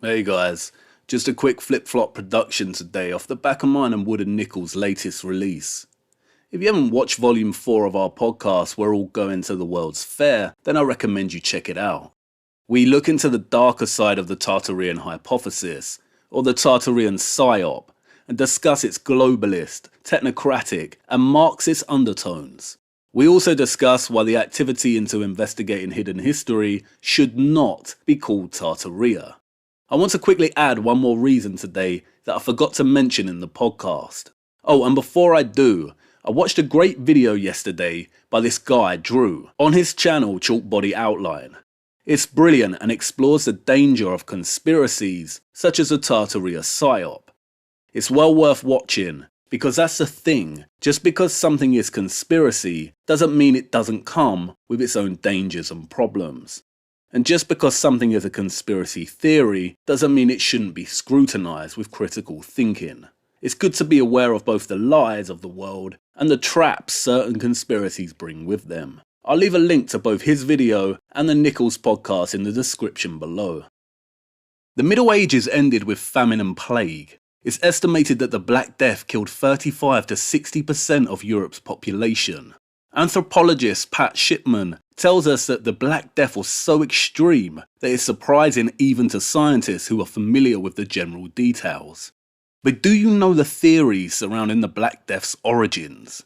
Hey guys, just a quick flip-flop production today off the back of mine and Wood and Nickel's latest release. If you haven't watched volume 4 of our podcast, We're All Going to the World's Fair, then I recommend you check it out. We look into the darker side of the Tartarian hypothesis, or the Tartarian psyop, and discuss its globalist, technocratic, and Marxist undertones. We also discuss why the activity into investigating hidden history should not be called Tartaria. I want to quickly add one more reason today that I forgot to mention in the podcast. Oh, and before I do, I watched a great video yesterday by this guy, Drew, on his channel Chalk Body Outline. It's brilliant and explores the danger of conspiracies such as the Tartaria psyop. It's well worth watching, because that's the thing, just because something is conspiracy doesn't mean it doesn't come with its own dangers and problems. And just because something is a conspiracy theory doesn't mean it shouldn't be scrutinised with critical thinking. It's good to be aware of both the lies of the world and the traps certain conspiracies bring with them. I'll leave a link to both his video and the Nichols podcast in the description below. The Middle Ages ended with famine and plague. It's estimated that the Black Death killed 35 to 60% of Europe's population. Anthropologist Pat Shipman tells us that the Black Death was so extreme that it's surprising even to scientists who are familiar with the general details. But do you know the theories surrounding the Black Death's origins?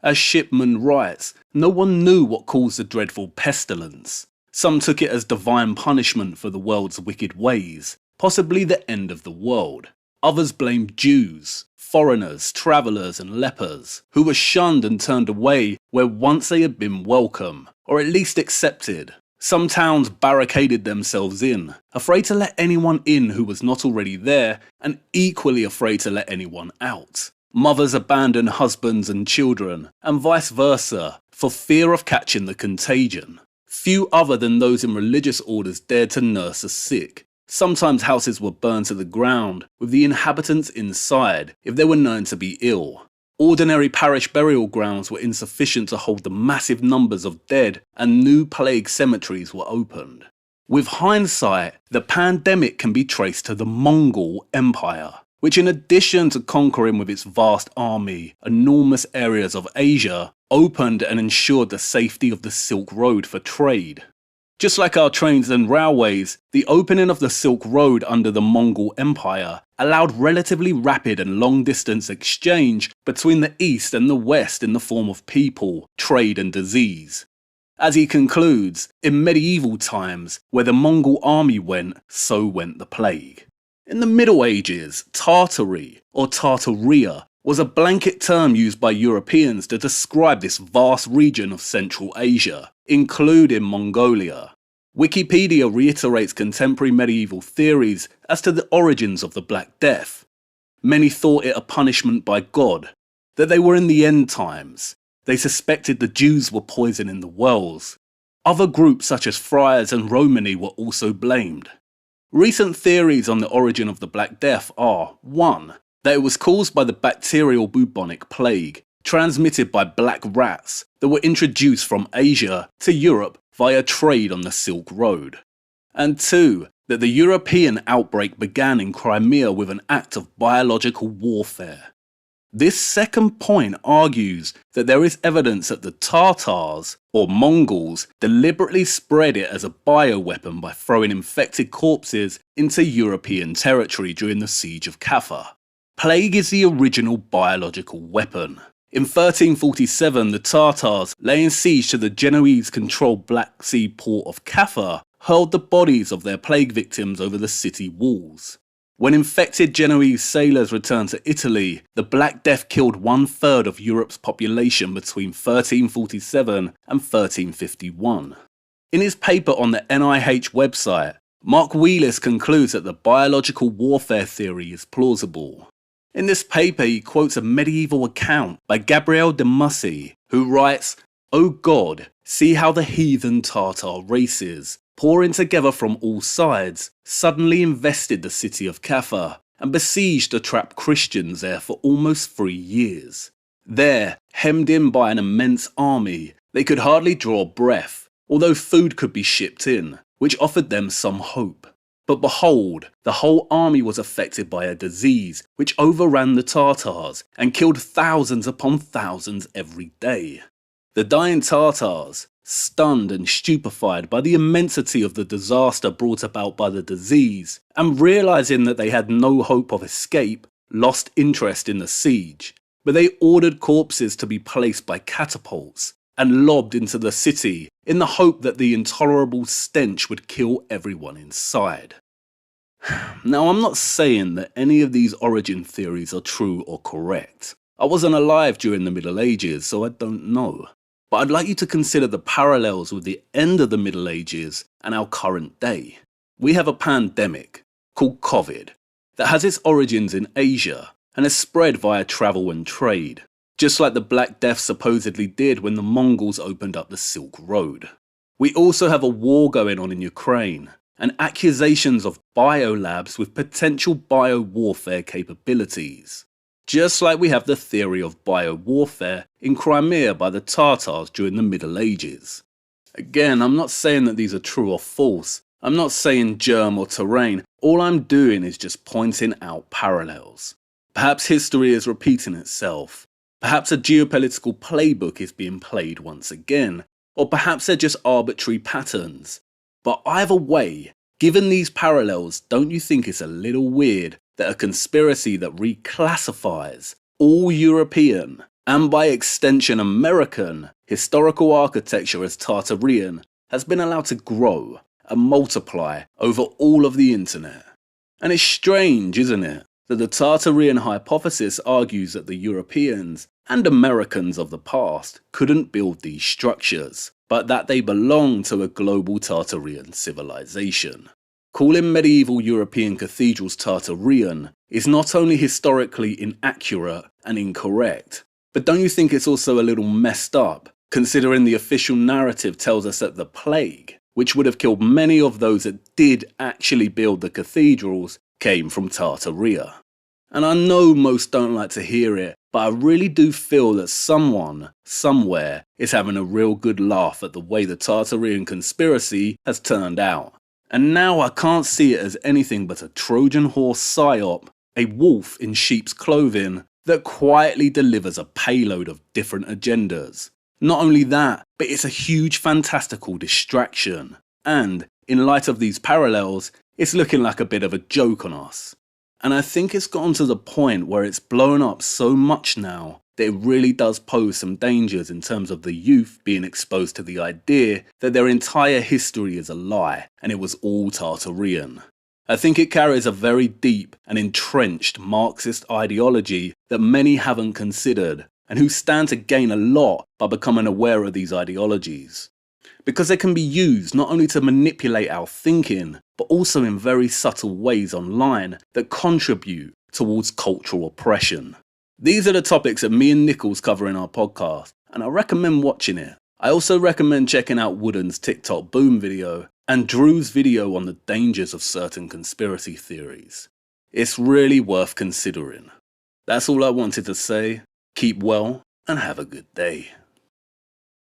As Shipman writes, no one knew what caused the dreadful pestilence. Some took it as divine punishment for the world's wicked ways, possibly the end of the world. Others blamed Jews, foreigners, travellers and lepers, who were shunned and turned away where once they had been welcome, or at least accepted. Some towns barricaded themselves in, afraid to let anyone in who was not already there, and equally afraid to let anyone out. Mothers abandoned husbands and children, and vice versa, for fear of catching the contagion. Few other than those in religious orders dared to nurse the sick. Sometimes houses were burned to the ground, with the inhabitants inside if they were known to be ill. Ordinary parish burial grounds were insufficient to hold the massive numbers of dead, and new plague cemeteries were opened. With hindsight, the pandemic can be traced to the Mongol Empire, which in addition to conquering with its vast army enormous areas of Asia, opened and ensured the safety of the Silk Road for trade. Just like our trains and railways, the opening of the Silk Road under the Mongol Empire allowed relatively rapid and long-distance exchange between the East and the West in the form of people, trade and disease. As he concludes, in medieval times, where the Mongol army went, so went the plague. In the Middle Ages, Tartary, or Tartaria, was a blanket term used by Europeans to describe this vast region of Central Asia, including Mongolia. Wikipedia reiterates contemporary medieval theories as to the origins of the Black Death. Many thought it a punishment by God, that they were in the end times. They suspected the Jews were poisoning the wells. Other groups such as friars and Romani were also blamed. Recent theories on the origin of the Black Death are 1. That it was caused by the bacterial bubonic plague, transmitted by black rats that were introduced from Asia to Europe via trade on the Silk Road. And 2. That the European outbreak began in Crimea with an act of biological warfare. This second point argues that there is evidence that the Tartars, or Mongols, deliberately spread it as a bioweapon by throwing infected corpses into European territory during the siege of Kaffa. Plague is the original biological weapon. In 1347, the Tartars, laying siege to the Genoese-controlled Black Sea port of Kaffa, hurled the bodies of their plague victims over the city walls. When infected Genoese sailors returned to Italy, the Black Death killed 1/3 of Europe's population between 1347 and 1351. In his paper on the NIH website, Mark Wheelis concludes that the biological warfare theory is plausible. In this paper, he quotes a medieval account by Gabriel de Mussy, who writes, "O God, see how the heathen Tartar races, pouring together from all sides, suddenly invested the city of Kaffa and besieged the trapped Christians there for almost 3 years. There, hemmed in by an immense army, they could hardly draw breath, although food could be shipped in, which offered them some hope. But behold, the whole army was affected by a disease which overran the Tartars and killed thousands upon thousands every day. The dying Tartars, stunned and stupefied by the immensity of the disaster brought about by the disease, and realizing that they had no hope of escape, lost interest in the siege. But they ordered corpses to be placed by catapults and lobbed into the city in the hope that the intolerable stench would kill everyone inside. Now, I'm not saying that any of these origin theories are true or correct. I wasn't alive during the Middle Ages, so I don't know. But I'd like you to consider the parallels with the end of the Middle Ages and our current day. We have a pandemic called COVID that has its origins in Asia and has spread via travel and trade, just like the Black Death supposedly did when the Mongols opened up the Silk Road. We also have a war going on in Ukraine, and accusations of biolabs with potential bio-warfare capabilities. Just like we have the theory of bio-warfare in Crimea by the Tartars during the Middle Ages. Again, I'm not saying that these are true or false. I'm not saying germ or terrain. All I'm doing is just pointing out parallels. Perhaps history is repeating itself. Perhaps a geopolitical playbook is being played once again. Or perhaps they're just arbitrary patterns. But either way, given these parallels, don't you think it's a little weird that a conspiracy that reclassifies all European, and by extension American, historical architecture as Tartarian has been allowed to grow and multiply over all of the internet? And it's strange, isn't it, that the Tartarian hypothesis argues that the Europeans and Americans of the past couldn't build these structures, but that they belong to a global Tartarian civilization. Calling medieval European cathedrals Tartarian is not only historically inaccurate and incorrect, but don't you think it's also a little messed up, considering the official narrative tells us that the plague, which would have killed many of those that did actually build the cathedrals, came from Tartaria? And I know most don't like to hear it, but I really do feel that someone, somewhere, is having a real good laugh at the way the Tartarian conspiracy has turned out. And now I can't see it as anything but a Trojan horse psyop, a wolf in sheep's clothing that quietly delivers a payload of different agendas. Not only that, but it's a huge fantastical distraction. And, in light of these parallels, it's looking like a bit of a joke on us. And I think it's gotten to the point where it's blown up so much now that it really does pose some dangers in terms of the youth being exposed to the idea that their entire history is a lie and it was all Tartarian. I think it carries a very deep and entrenched Marxist ideology that many haven't considered and who stand to gain a lot by becoming aware of these ideologies. Because they can be used not only to manipulate our thinking, but also in very subtle ways online that contribute towards cultural oppression. These are the topics that me and Nichols cover in our podcast, and I recommend watching it. I also recommend checking out Wooden's TikTok Boom video and Drew's video on the dangers of certain conspiracy theories. It's really worth considering. That's all I wanted to say. Keep well and have a good day.